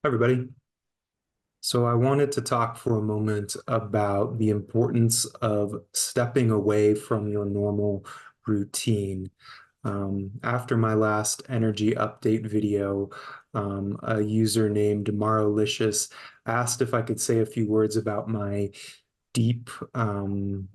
Hi, everybody. So I wanted to talk for a moment about the importance of stepping away from your normal routine. After my last energy update video, a user named Marolicious asked if I could say a few words about my deep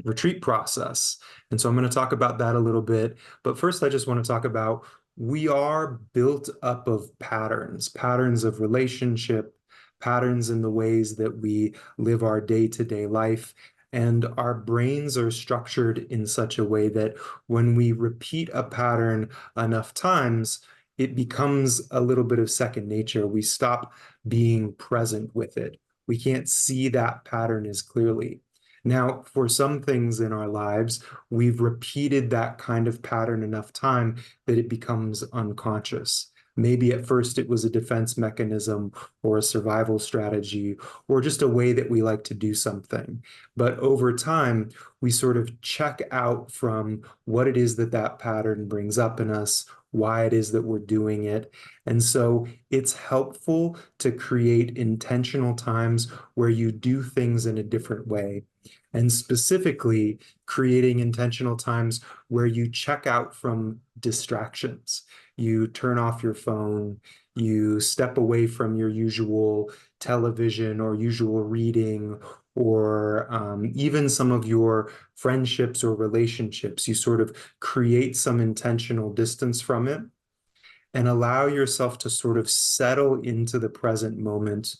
retreat process. And so I'm going to talk about that a little bit. But first, I just want to talk about we are built up of patterns, patterns of relationship, patterns in the ways that we live our day-to-day life. And our brains are structured in such a way that when we repeat a pattern enough times, it becomes a little bit of second nature. We stop being present with it. We can't see that pattern as clearly. Now, for some things in our lives, we've repeated that kind of pattern enough time that it becomes unconscious. Maybe at first it was a defense mechanism or a survival strategy or just a way that we like to do something. But over time, we sort of check out from what it is that that pattern brings up in us, why it is that we're doing it. And so it's helpful to create intentional times where you do things in a different way. And specifically, creating intentional times where you check out from distractions. You turn off your phone, you step away from your usual television or usual reading, or even some of your friendships or relationships. You sort of create some intentional distance from it and allow yourself to sort of settle into the present moment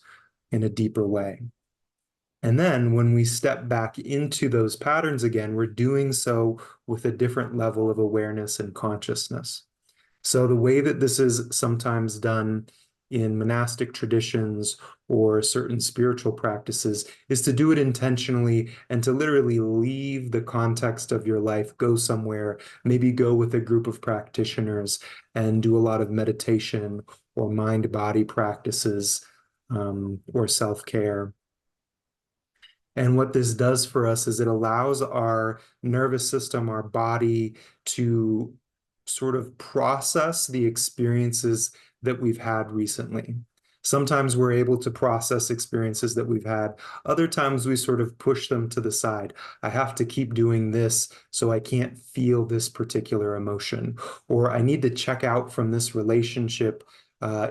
in a deeper way. And then when we step back into those patterns again, we're doing so with a different level of awareness and consciousness. So the way that this is sometimes done in monastic traditions or certain spiritual practices is to do it intentionally and to literally leave the context of your life, go somewhere, maybe go with a group of practitioners and do a lot of meditation or mind-body practices or self-care. And what this does for us is it allows our nervous system, our body, to sort of process the experiences that we've had recently. Sometimes we're able to process experiences that we've had. Other times we sort of push them to the side. I have to keep doing this, so I can't feel this particular emotion. Or I need to check out from this relationship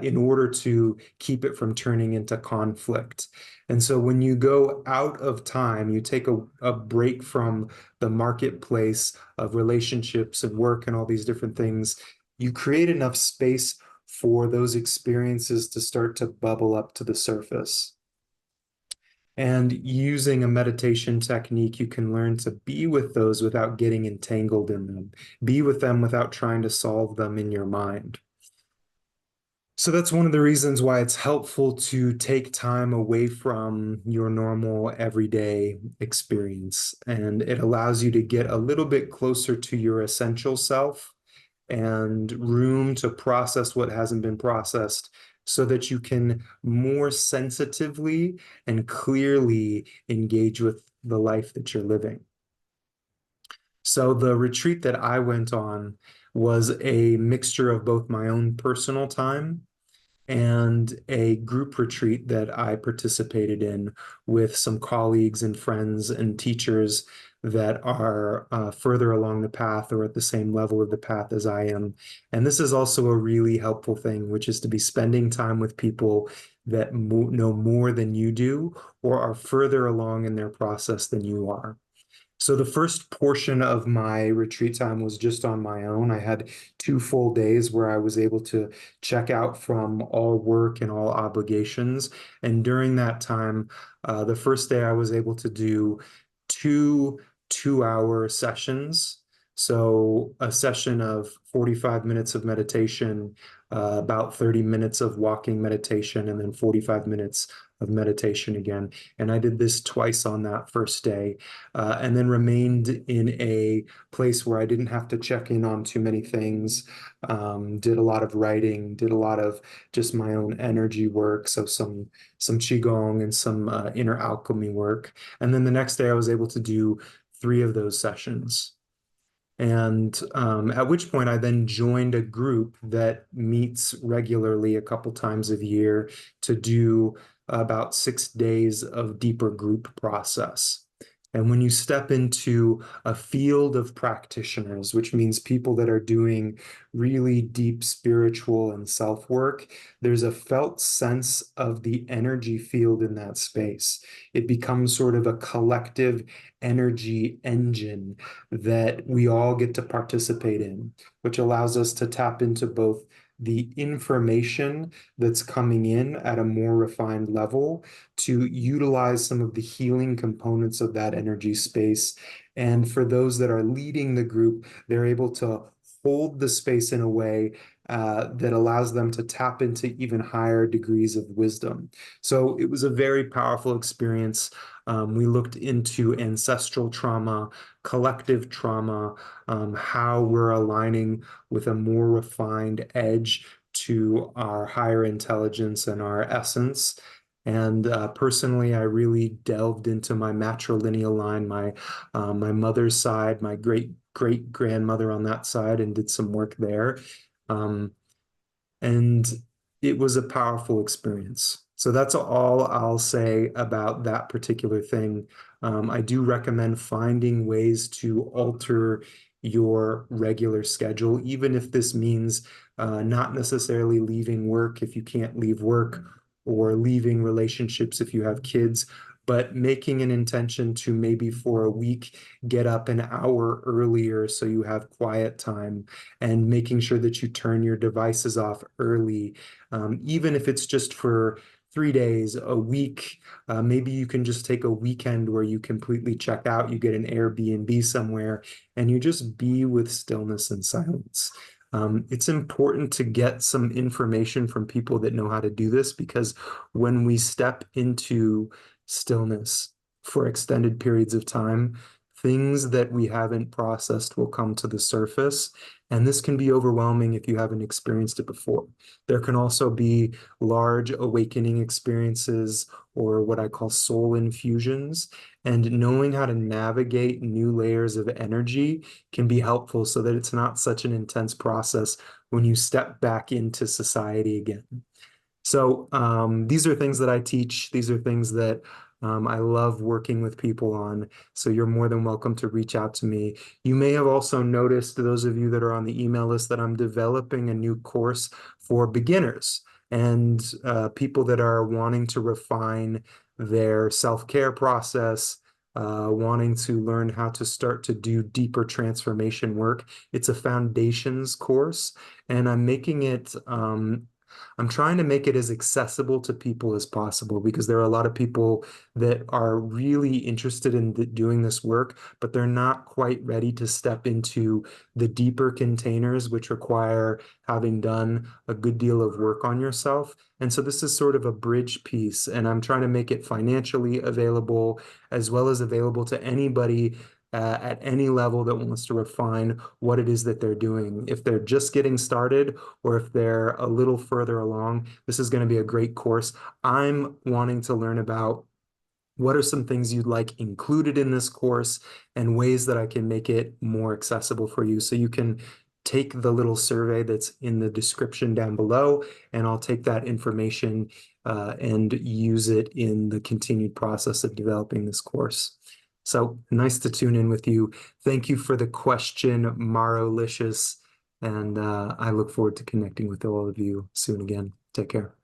in order to keep it from turning into conflict. And so when you go out of time, you take a break from the marketplace of relationships and work and all these different things, you create enough space for those experiences to start to bubble up to the surface. And using a meditation technique, you can learn to be with those without getting entangled in them, be with them without trying to solve them in your mind. So that's one of the reasons why it's helpful to take time away from your normal everyday experience. And it allows you to get a little bit closer to your essential self and room to process what hasn't been processed so that you can more sensitively and clearly engage with the life that you're living. So the retreat that I went on was a mixture of both my own personal time and a group retreat that I participated in with some colleagues and friends and teachers that are further along the path or at the same level of the path as I am. And this is also a really helpful thing, which is to be spending time with people that know more than you do or are further along in their process than you are. So the first portion of my retreat time was just on my own. I had 2 full days where I was able to check out from all work and all obligations. And during that time, the first day I was able to do two 2-hour sessions. So a session of 45 minutes of meditation, about 30 minutes of walking meditation, and then 45 minutes of meditation again. And I did this twice on that first day, and then remained in a place where I didn't have to check in on too many things. Did a lot of writing, did a lot of just my own energy work, so some qigong and some inner alchemy work. And then the next day I was able to do 3 of those sessions. And at which point I then joined a group that meets regularly a couple times a year to do about 6 days of deeper group process. And when you step into a field of practitioners, which means people that are doing really deep spiritual and self work, there's a felt sense of the energy field in that space. It becomes sort of a collective energy engine that we all get to participate in, which allows us to tap into both the information that's coming in at a more refined level to utilize some of the healing components of that energy space. And for those that are leading the group, they're able to hold the space in a way that allows them to tap into even higher degrees of wisdom. So it was a very powerful experience. We looked into ancestral trauma, collective trauma, how we're aligning with a more refined edge to our higher intelligence and our essence. And personally, I really delved into my matrilineal line, my mother's side, my great grandmother on that side, and did some work there. Um, and it was a powerful experience. So that's all I'll say about that particular thing. I do recommend finding ways to alter your regular schedule, even if this means not necessarily leaving work if you can't leave work, or leaving relationships if you have kids, but making an intention to maybe for a week get up an hour earlier so you have quiet time, and making sure that you turn your devices off early, even if it's just for 3 days, a week. Maybe you can just take a weekend where you completely check out, you get an Airbnb somewhere, and you just be with stillness and silence. It's important to get some information from people that know how to do this, because when we step into stillness for extended periods of time, things that we haven't processed will come to the surface. And this can be overwhelming if you haven't experienced it before. There can also be large awakening experiences, or what I call soul infusions. And knowing how to navigate new layers of energy can be helpful so that it's not such an intense process when you step back into society again. So these are things that I teach. These are things that I love working with people on. So you're more than welcome to reach out to me. You may have also noticed, those of you that are on the email list, that I'm developing a new course for beginners and people that are wanting to refine their self-care process, wanting to learn how to start to do deeper transformation work. It's a foundations course, and I'm trying to make it as accessible to people as possible, because there are a lot of people that are really interested in doing this work, but they're not quite ready to step into the deeper containers, which require having done a good deal of work on yourself. And so this is sort of a bridge piece, and I'm trying to make it financially available, as well as available to anybody at any level that wants to refine what it is that they're doing. If they're just getting started, or if they're a little further along, this is going to be a great course. I'm wanting to learn about what are some things you'd like included in this course, and ways that I can make it more accessible for you. So you can take the little survey that's in the description down below, and I'll take that information and use it in the continued process of developing this course. So nice to tune in with you. Thank you for the question, Marolicious, and I look forward to connecting with all of you soon again. Take care.